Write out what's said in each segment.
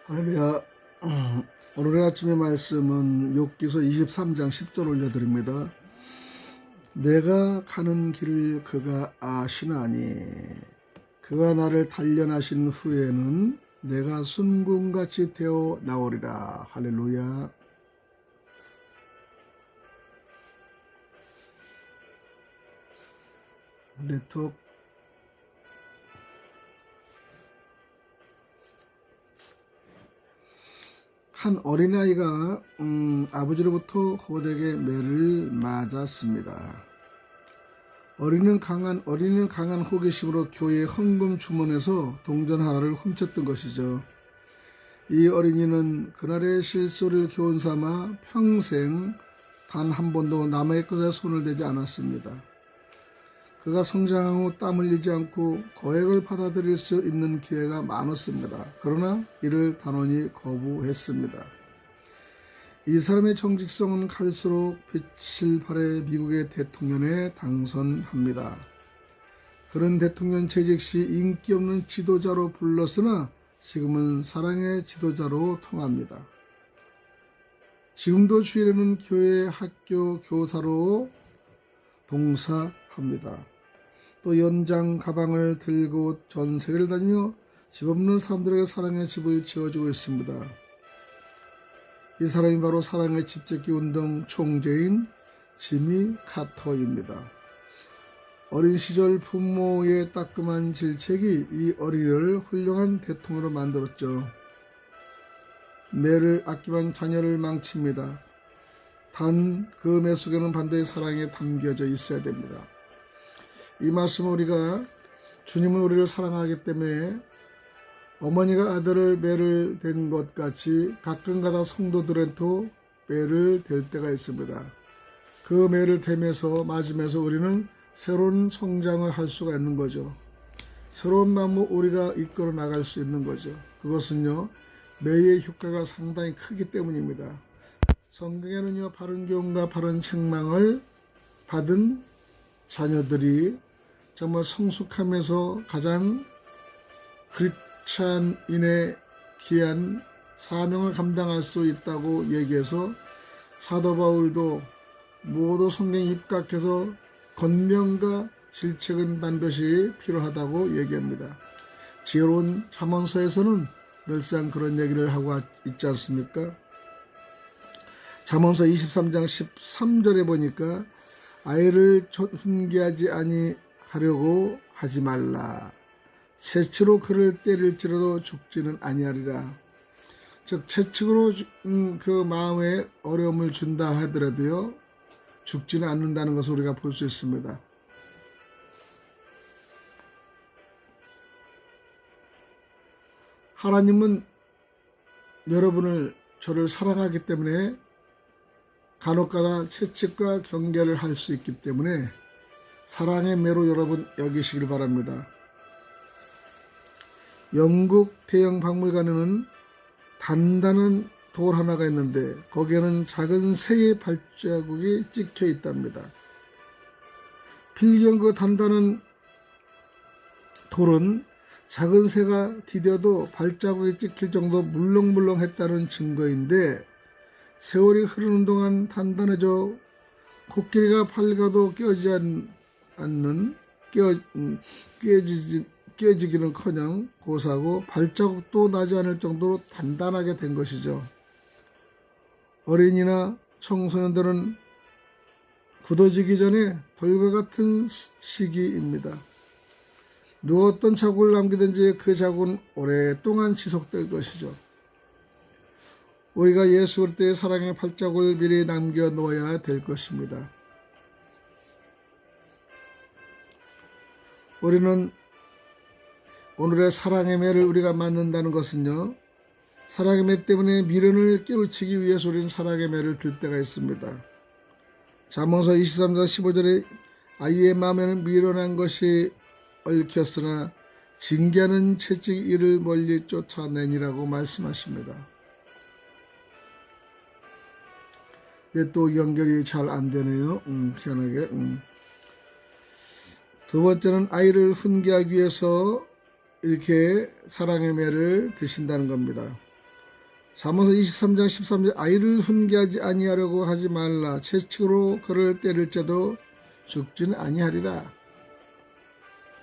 할렐루야. 오늘의 아침의 말씀은 욥기서 23장 10절 올려드립니다. 내가 가는 길을 그가 아시나니 그가 나를 단련하신 후에는 내가 순금같이 되어 나오리라. 할렐루야. 네트워크 한 어린아이가 아버지로부터 호되게 매를 맞았습니다. 어린이는 강한 호기심으로 교회 헌금 주머니에서 동전 하나를 훔쳤던 것이죠. 이 어린이는 그날의 실수를 교훈 삼아 평생 단 한 번도 남의 것에 손을 대지 않았습니다. 그가 성장한 후 땀 흘리지 않고 거액을 받아들일 수 있는 기회가 많았습니다. 그러나 이를 단호히 거부했습니다. 이 사람의 정직성은 갈수록 빛을 발해 미국의 대통령에 당선합니다. 그런 대통령 재직 시 인기 없는 지도자로 불렀으나 지금은 사랑의 지도자로 통합니다. 지금도 주일에는 교회 학교 교사로 봉사합니다. 또 연장 가방을 들고 전 세계를 다니며 집 없는 사람들에게 사랑의 집을 지어주고 있습니다. 이 사람이 바로 사랑의 집짓기 운동 총재인 지미 카터입니다. 어린 시절 부모의 따끔한 질책이 이 어린이를 훌륭한 대통령으로 만들었죠. 매를 아끼면 자녀를 망칩니다. 단 그 매 속에는 반드시 사랑이 담겨져 있어야 됩니다. 이 말씀은 우리가 주님은 우리를 사랑하기 때문에 어머니가 아들을 매를 댄 것 같이 가끔가다 성도들한테도 매를 댈 때가 있습니다. 그 매를 대면서 맞으면서 우리는 새로운 성장을 할 수가 있는 거죠. 새로운 마음으로 우리가 이끌어 나갈 수 있는 거죠. 그것은요, 매의 효과가 상당히 크기 때문입니다. 성경에는요, 바른 교훈과 바른 책망을 받은 자녀들이 정말 성숙하면서 가장 크리스찬인의 귀한 사명을 감당할 수 있다고 얘기해서 사도 바울도 모두 성경에 입각해서 권면과 질책은 반드시 필요하다고 얘기합니다. 지혜로운 잠언서에서는 늘상 그런 얘기를 하고 있지 않습니까? 잠언서 23장 13절에 보니까 아이를 훈계하지 아니하려고 하지 말라. 채찍으로 그를 때릴지라도 죽지는 아니하리라. 즉 채찍으로 그 마음에 어려움을 준다 하더라도요, 죽지는 않는다는 것을 우리가 볼 수 있습니다. 하나님은 여러분을 저를 사랑하기 때문에 간혹가다 채찍과 경계를 할 수 있기 때문에 사랑의 매로 여러분 여기시길 바랍니다. 영국 대형 박물관에는 단단한 돌 하나가 있는데 거기에는 작은 새의 발자국이 찍혀 있답니다. 필경 그 단단한 돌은 작은 새가 디뎌도 발자국이 찍힐 정도 물렁물렁했다는 증거인데 세월이 흐르는 동안 단단해져 코끼리가 밝아도 깨지기는커녕 고사하고 발자국도 나지 않을 정도로 단단하게 된 것이죠. 어린이나 청소년들은 굳어지기 전에 돌과 같은 시기입니다. 누가 어떤 자국을 남기든지 그 자국은 오랫동안 지속될 것이죠. 우리가 예수 그리스도의 사랑의 발자국을 미리 남겨놓아야 될 것입니다. 우리는 오늘의 사랑의 매를 우리가 맞는다는 것은요, 사랑의 매 때문에 미련을 깨우치기 위해서 우리는 사랑의 매를 들 때가 있습니다. 잠언서 23장 15절에 아이의 마음에는 미련한 것이 얽혔으나 징계하는 채찍이 이를 멀리 쫓아내니라고 말씀하십니다. 또 연결이 잘 안 되네요. 희한하게. 두 번째는 아이를 훈계하기 위해서 이렇게 사랑의 매를 드신다는 겁니다. 잠언서 23장 13절 아이를 훈계하지 아니하려고 하지 말라. 채찍으로 그를 때릴지라도 죽지는 아니하리라.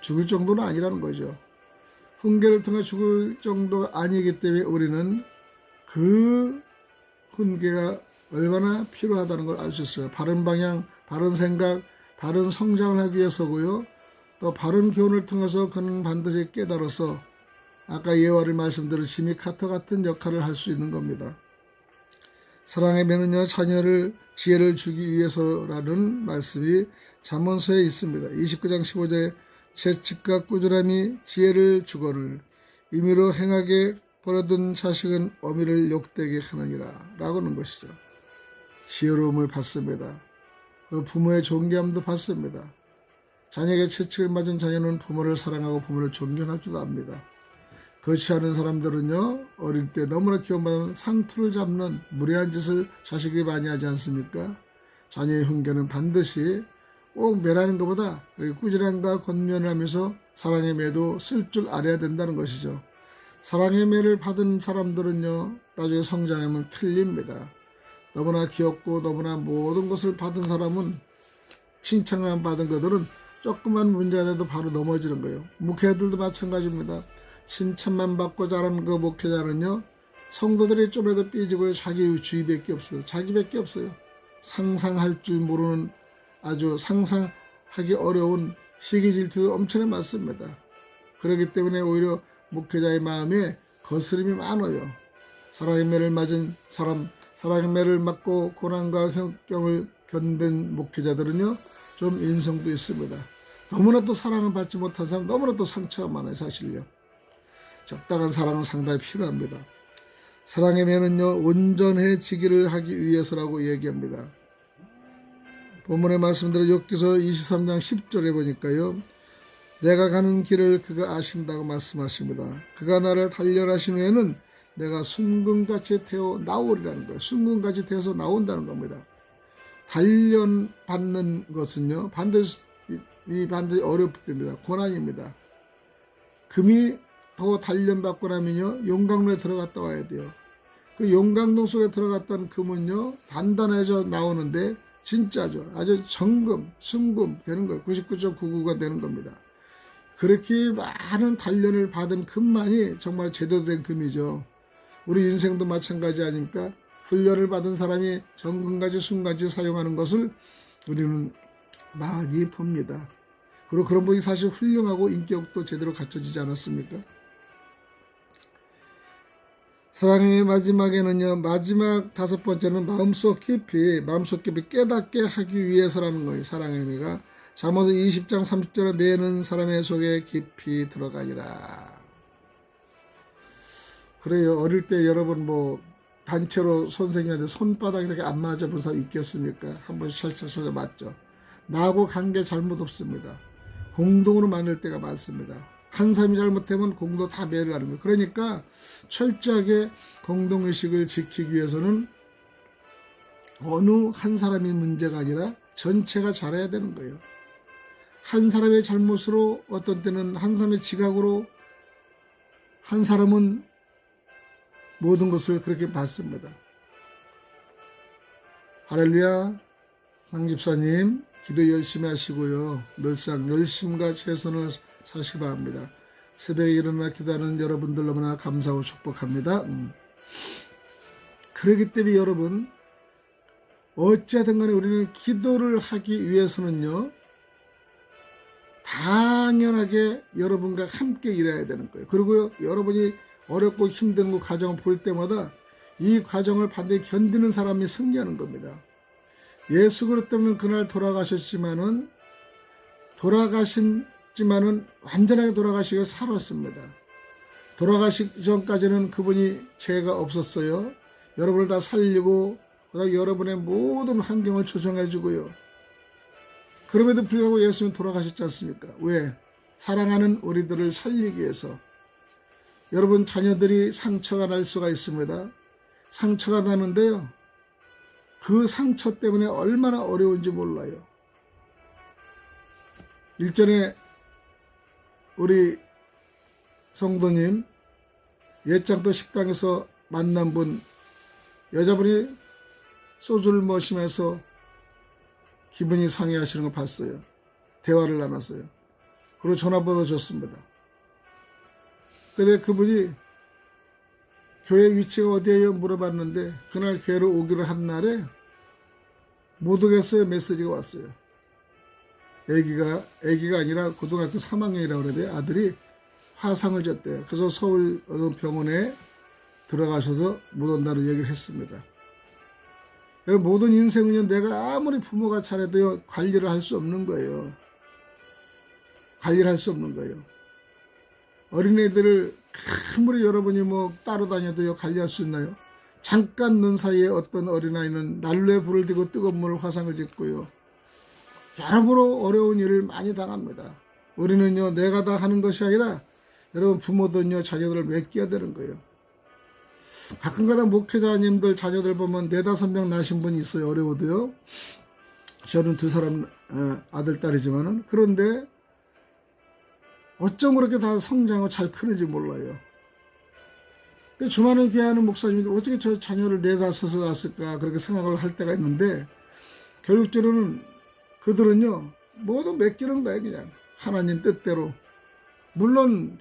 죽을 정도는 아니라는 거죠. 훈계를 통해 죽을 정도가 아니기 때문에 우리는 그 훈계가 얼마나 필요하다는 걸 알 수 있어요. 바른 방향, 바른 생각, 바른 성장을 하기 위해서고요. 또 바른 교훈을 통해서 그는 반드시 깨달아서 아까 예화를 말씀드린 시미 카터 같은 역할을 할 수 있는 겁니다. 사랑의 매는요 자녀를 지혜를 주기 위해서라는 말씀이 잠언서에 있습니다. 29장 15절에 채찍과 꾸준함이 지혜를 주거늘 임의로 행하게 버려둔 자식은 어미를 욕되게 하느니라 라고 하는 것이죠. 지혜로움을 받습니다. 부모의 존경함도 받습니다. 자녀에게 채찍을 맞은 자녀는 부모를 사랑하고 부모를 존경할 줄 압니다. 그렇지 않은 사람들은요 어릴 때 너무나 기원받은 상투를 잡는 무례한 짓을 자식이 많이 하지 않습니까? 자녀의 훈계는 반드시 꼭 매라는 것보다 꾸준함과 권면을 하면서 사랑의 매도 쓸 줄 알아야 된다는 것이죠. 사랑의 매를 받은 사람들은요 나중에 성장하면 틀립니다. 너무나 귀엽고 너무나 모든 것을 받은 사람은 칭찬만 받은 것들은 조그만 문제가 돼도 바로 넘어지는 거예요. 목회자들도 마찬가지입니다. 칭찬만 받고 자라는 그 목회자는요 성도들이 좀에도 삐지고요 자기 주의밖에 없어요. 자기밖에 없어요. 상상할 줄 모르는 아주 상상하기 어려운 시기 질투도 엄청나게 많습니다. 그렇기 때문에 오히려 목회자의 마음에 거스름이 많아요. 사랑의 매를 맞은 사람, 사랑의 매를 맞고 고난과 형병을 견딘 목회자들은요 좀 인성도 있습니다. 너무나 또 사랑을 받지 못한 사람 너무나 또 상처가 많아요. 사실요. 적당한 사랑은 상당히 필요합니다. 사랑의 매는요 온전해지기를 하기 위해서라고 얘기합니다. 본문의 말씀대로 욥기서 23장 10절에 보니까요 내가 가는 길을 그가 아신다고 말씀하십니다. 그가 나를 단련하신 후에는 내가 순금같이 태워 나오리라는 거예요. 순금같이 태워서 나온다는 겁니다. 단련받는 것은요 반드시 어렵습니다. 고난입니다. 금이 더 단련받고 나면요 용광로에 들어갔다 와야 돼요. 그 용광로 속에 들어갔던 금은요 단단해져 나오는데 진짜죠. 아주 정금, 순금 되는 거예요. 99.99가 되는 겁니다. 그렇게 많은 단련을 받은 금만이 정말 제대로 된 금이죠. 우리 인생도 마찬가지 아닙니까? 훈련을 받은 사람이 정금같이 순같이 사용하는 것을 우리는 많이 봅니다. 그리고 그런 분이 사실 훌륭하고 인격도 제대로 갖춰지지 않았습니까? 사랑의 마지막에는요 마지막 다섯 번째는 마음속 깊이 깨닫게 하기 위해서라는 거예요. 사랑의 의미가 잠언서 20장 30절에 매는 사람의 속에 깊이 들어가니라. 그래요. 어릴 때 여러분 뭐 단체로 선생님한테 손바닥 이렇게 안 맞아본 사람 있겠습니까? 한 번씩 살짝 맞죠. 나하고 관계 잘못 없습니다. 공동으로 만들 때가 많습니다. 한 사람이 잘못하면 공동 다 매를 하는 거예요. 그러니까 철저하게 공동의식을 지키기 위해서는 어느 한 사람이 문제가 아니라 전체가 잘해야 되는 거예요. 한 사람의 잘못으로 어떤 때는 한 사람의 지각으로 한 사람은 모든 것을 그렇게 봤습니다. 할렐루야. 강 집사님 기도 열심히 하시고요. 늘상 열심과 최선을 사시기 바랍니다. 새벽에 일어나 기도하는 여러분들 너무나 감사하고 축복합니다. 그렇기 때문에 여러분 어찌하든 간에 우리는 기도를 하기 위해서는요 당연하게 여러분과 함께 일해야 되는 거예요. 그리고 여러분이 어렵고 힘든 그 과정을 볼 때마다 이 과정을 반드시 견디는 사람이 승리하는 겁니다. 예수 그리스도 때문에 그날 돌아가셨지만은 완전하게 돌아가시고 살았습니다. 돌아가시기 전까지는 그분이 죄가 없었어요. 여러분을 다 살리고 그다음에 여러분의 모든 환경을 조성해 주고요. 그럼에도 불구하고 예수님은 돌아가셨지 않습니까? 왜? 사랑하는 우리들을 살리기 위해서. 여러분 자녀들이 상처가 날 수가 있습니다. 상처가 나는데요. 그 상처 때문에 얼마나 어려운지 몰라요. 일전에 우리 성도님 옛장터 식당에서 만난 분 여자분이 소주를 마시면서 기분이 상해하시는 걸 봤어요. 대화를 나눴어요. 그리고 전화번호 줬습니다. 근데 그분이 교회 위치가 어디예요? 물어봤는데 그날 교회로 오기로 한 날에 못 오겠어요. 메시지가 왔어요. 애기가 아니라 고등학교 3학년이라고 그래야 돼. 아들이 화상을 줬대요. 그래서 서울 어느 병원에 들어가셔서 못 온다는 얘기를 했습니다. 여러분, 모든 인생은요, 내가 아무리 부모가 잘해도요, 관리를 할 수 없는 거예요. 관리를 할 수 없는 거예요. 어린애들을 아무리 여러분이 뭐 따로 다녀도요, 관리할 수 있나요? 잠깐 눈 사이에 어떤 어린아이는 난로에 불을 떼고 뜨거운 물을 화상을 짓고요. 여러모로 어려운 일을 많이 당합니다. 우리는요, 내가 다 하는 것이 아니라 여러분 부모들은요, 자녀들을 맡겨야 되는 거예요. 가끔가다 목회자님들 자녀들 보면 4-5명 낳으신 분이 있어요. 어려워도요. 저는 2사람 아들 딸이지만은, 그런데 어쩜 그렇게 다 성장하고 잘 크는지 몰라요. 주말에 교회하는 목사님들 어떻게 저 자녀를 4-5을 낳았을까 그렇게 생각을 할 때가 있는데, 결국적으로는 그들은요 모두 맡기는 거예요. 그냥 하나님 뜻대로. 물론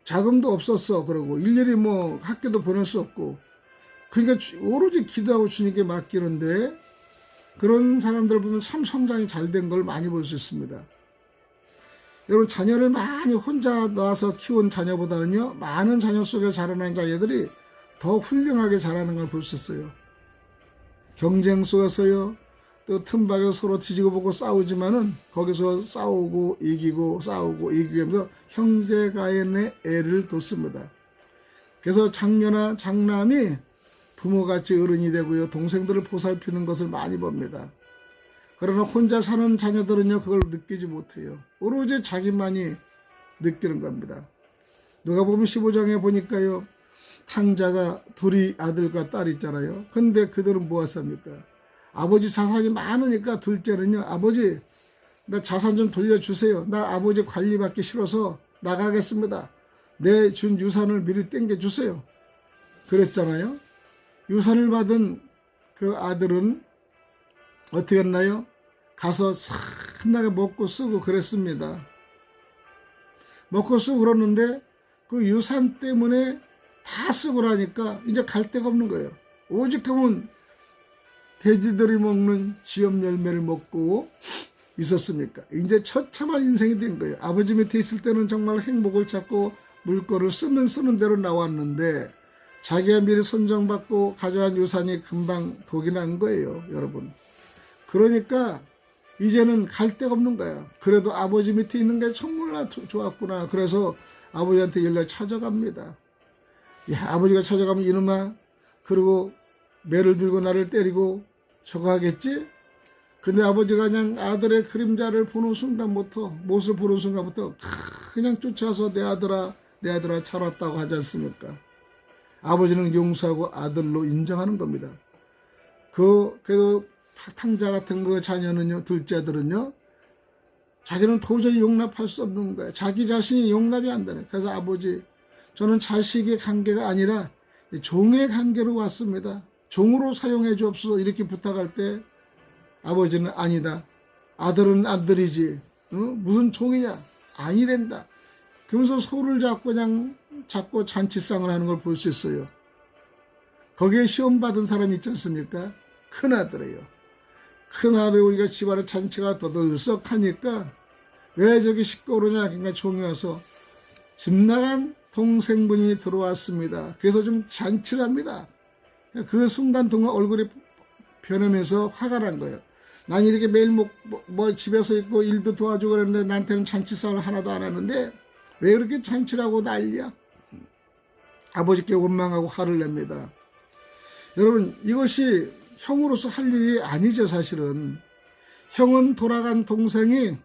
자금도 없었어. 그러고 일일이 뭐 학교도 보낼 수 없고, 그러니까 오로지 기도하고 주님께 맡기는데, 그런 사람들 보면 참 성장이 잘 된 걸 많이 볼 수 있습니다. 여러분, 자녀를 많이 혼자 낳아서 키운 자녀보다는요, 많은 자녀 속에 자라난 자녀들이 더 훌륭하게 자라는 걸 볼 수 있어요. 경쟁 속에서요, 또 틈박에 서로 뒤지고 보고 싸우지만은 거기서 싸우고 이기고 싸우고 이기고 하면서 형제가인의 애를 뒀습니다. 그래서 장녀나 장남이 부모같이 어른이 되고요, 동생들을 보살피는 것을 많이 봅니다. 그러나 혼자 사는 자녀들은요, 그걸 느끼지 못해요. 오로지 자기만이 느끼는 겁니다. 누가복음 15장에 보니까요, 탕자가 둘이 아들과 딸이 있잖아요. 근데 그들은 뭐 했습니까? 아버지 자산이 많으니까 둘째는요, 아버지 나 자산 좀 돌려주세요. 나 아버지 관리받기 싫어서 나가겠습니다. 내 준 유산을 미리 땡겨주세요. 그랬잖아요. 유산을 받은 그 아들은 어떻게 했나요? 가서 산나게 먹고 쓰고 그랬습니다. 먹고 쓰고 그러는데 그 유산 때문에 다 쓰고 나니까 이제 갈 데가 없는 거예요. 오직 하면 돼지들이 먹는 지엽 열매를 먹고 있었습니까? 이제 처참한 인생이 된 거예요. 아버지 밑에 있을 때는 정말 행복을 찾고 물건을 쓰는 대로 나왔는데, 자기가 미리 선정받고 가져간 유산이 금방 독이 난 거예요, 여러분. 그러니까 이제는 갈 데가 없는 거야. 그래도 아버지 밑에 있는 게 정말 좋았구나. 그래서 아버지한테 연락 찾아갑니다. 야, 아버지가 찾아가면 이놈아, 그리고 매를 들고 나를 때리고 저거 하겠지? 근데 아버지가 그냥 아들의 그림자를 보는 순간부터, 못을 보는 순간부터 그냥 쫓아서 내 아들아 잘 왔다고 하지 않습니까? 아버지는 용서하고 아들로 인정하는 겁니다. 그래도 탕자 같은 그 자녀는요, 둘째 아들은요, 자기는 도저히 용납할 수 없는 거예요. 자기 자신이 용납이 안 되네. 그래서 아버지, 저는 자식의 관계가 아니라 종의 관계로 왔습니다. 종으로 사용해 주옵소서. 이렇게 부탁할 때 아버지는 아니다. 아들은 아들이지. 무슨 종이냐? 아니 된다. 그러면서 소를 잡고 그냥 잡고 잔치상을 하는 걸 볼 수 있어요. 거기에 시험 받은 사람이 있지 않습니까? 큰아들이에요. 큰아들이 우리가 집안에 잔치가 더들썩하니까 왜 저기 시끄러우냐? 그러니까 종이 와서 집 나간 동생분이 들어왔습니다. 그래서 좀 잔치를 합니다. 그 순간 동안 얼굴이 변하면서 화가 난 거예요. 난 이렇게 매일 뭐 집에서 있고 일도 도와주고 그랬는데 나한테는 잔치상을 하나도 안 하는데 왜 그렇게 잔치를 하고 난리야? 아버지께 원망하고 화를 냅니다. 여러분, 이것이 형으로서 할 일이 아니죠. 사실은 형은 돌아간 동생이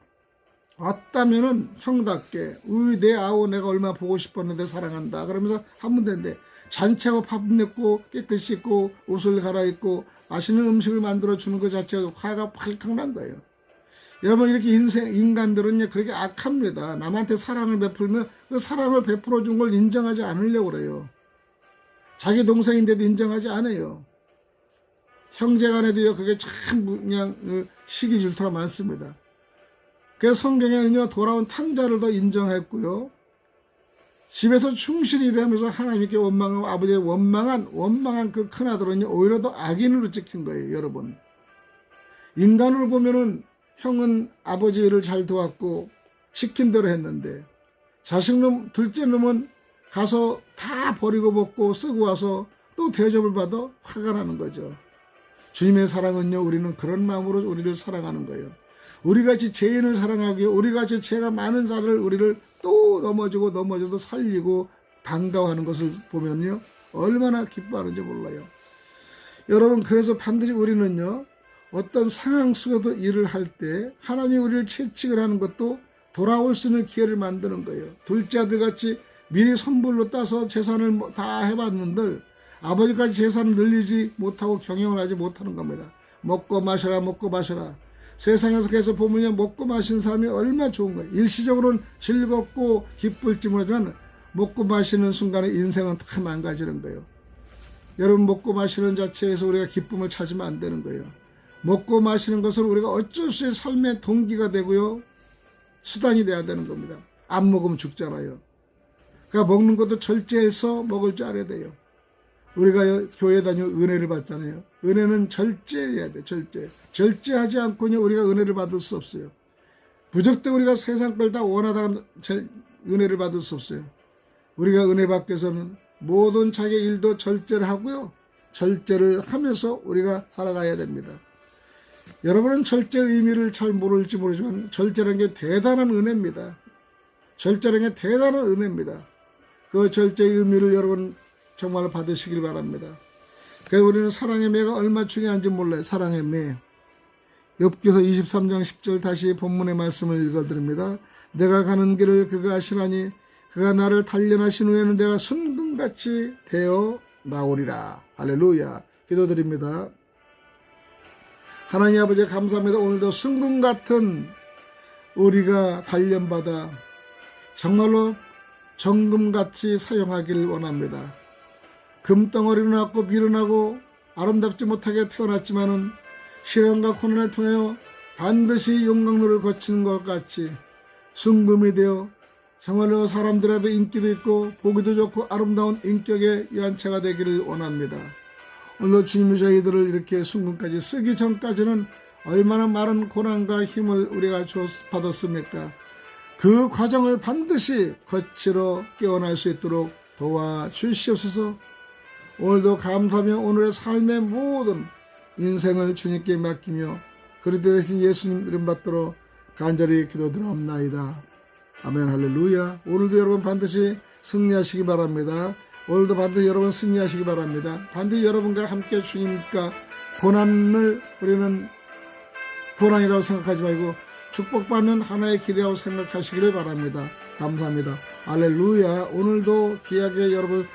왔다면은 형답게 내 아우 내가 얼마나 보고 싶었는데 사랑한다 그러면서 하면 되는데, 잔치하고 밥 먹고 깨끗이 씻고 옷을 갈아입고 맛있는 음식을 만들어 주는 것 자체가 화가 팔칵 난 거예요. 여러분, 이렇게 인간들은 그렇게 악합니다. 남한테 사랑을 베풀면 그 사랑을 베풀어 준 걸 인정하지 않으려고 그래요. 자기 동생인데도 인정하지 않아요. 형제간에도요, 그게 참 그냥 시기 질투가 많습니다. 그래서 성경에는요, 돌아온 탕자를 더 인정했고요. 집에서 충실히 일하면서 하나님께 원망하고 아버지의 원망한 그 큰아들은요, 오히려 더 악인으로 찍힌 거예요, 여러분. 인간으로 보면은 형은 아버지를 잘 도왔고 시킨 대로 했는데, 자식놈, 둘째 놈은 가서 다 버리고 먹고 쓰고 와서 또 대접을 받아 화가 나는 거죠. 주님의 사랑은요, 우리는 그런 마음으로 우리를 사랑하는 거예요. 우리같이 죄인을 사랑하고요, 우리같이 죄가 많은 자를 우리를 또 넘어져도 살리고 반가워하는 것을 보면요, 얼마나 기뻐하는지 몰라요. 여러분, 그래서 반드시 우리는요, 어떤 상황 속에도 일을 할 때 하나님이 우리를 채찍을 하는 것도 돌아올 수 있는 기회를 만드는 거예요. 둘째 아들같이 미리 선불로 따서 재산을 다 해봤는들 아버지까지 재산을 늘리지 못하고 경영을 하지 못하는 겁니다. 먹고 마셔라. 세상에서 계속 보면요, 먹고 마시는 사람이 얼마나 좋은 거예요. 일시적으로는 즐겁고 기쁠지 모르지만 먹고 마시는 순간에 인생은 다 망가지는 거예요. 여러분, 먹고 마시는 자체에서 우리가 기쁨을 찾으면 안 되는 거예요. 먹고 마시는 것을 우리가 어쩔 수 없이 삶의 동기가 되고요, 수단이 돼야 되는 겁니다. 안 먹으면 죽잖아요. 그러니까 먹는 것도 절제해서 먹을 줄 알아야 돼요. 우리가 교회 다니고 은혜를 받잖아요. 은혜는 절제해야 돼. 절제하지 않고는 우리가 은혜를 받을 수 없어요. 무조건 우리가 세상 걸 다 원하다가 은혜를 받을 수 없어요. 우리가 은혜 받기 위해서는 모든 자기 일도 절제를 하고요, 절제를 하면서 우리가 살아가야 됩니다. 여러분은 절제의 의미를 잘 모를지 모르지만 절제라는 게 대단한 은혜입니다. 절제라는 게 대단한 은혜입니다. 그 절제의 의미를 여러분 정말 받으시길 바랍니다. 그래서 우리는 사랑의 매가 얼마나 중요한지 몰라요. 사랑의 매. 욥기서 23장 10절 다시 본문의 말씀을 읽어드립니다. 내가 가는 길을 그가 아시나니 그가 나를 단련하신 후에는 내가 순금같이 되어 나오리라. 할렐루야. 기도드립니다. 하나님 아버지, 감사합니다. 오늘도 순금 같은 우리가 단련받아 정말로 정금같이 사용하길 원합니다. 금덩어리로 낳고 미련하고 아름답지 못하게 태어났지만은 시련과 고난을 통하여 반드시 용광로를 거치는 것 같이 순금이 되어 정말로 사람들에도 인기도 있고 보기도 좋고 아름다운 인격의 연체가 되기를 원합니다. 오늘도 주님이 저희들을 이렇게 순금까지 쓰기 전까지는 얼마나 많은 고난과 힘을 우리가 받았습니까? 그 과정을 반드시 거칠어 깨어날 수 있도록 도와주시옵소서. 오늘도 감사하며 오늘의 삶의 모든 인생을 주님께 맡기며 그리스도 대신 예수님 이름 받도록 간절히 기도드리옵나이다. 아멘. 할렐루야. 오늘도 여러분 반드시 승리하시기 바랍니다. 오늘도 반드시 여러분 승리하시기 바랍니다. 반드시 여러분과 함께 주님과 고난을 우리는 고난이라고 생각하지 말고 축복받는 하나의 길이라고 생각하시기를 바랍니다. 감사합니다. 할렐루야. 오늘도 귀하게 여러분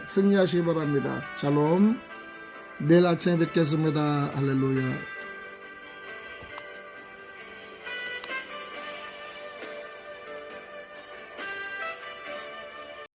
승리하시기 바랍니다. 샬롬. 내일 아침에 뵙겠습니다. 할렐루야.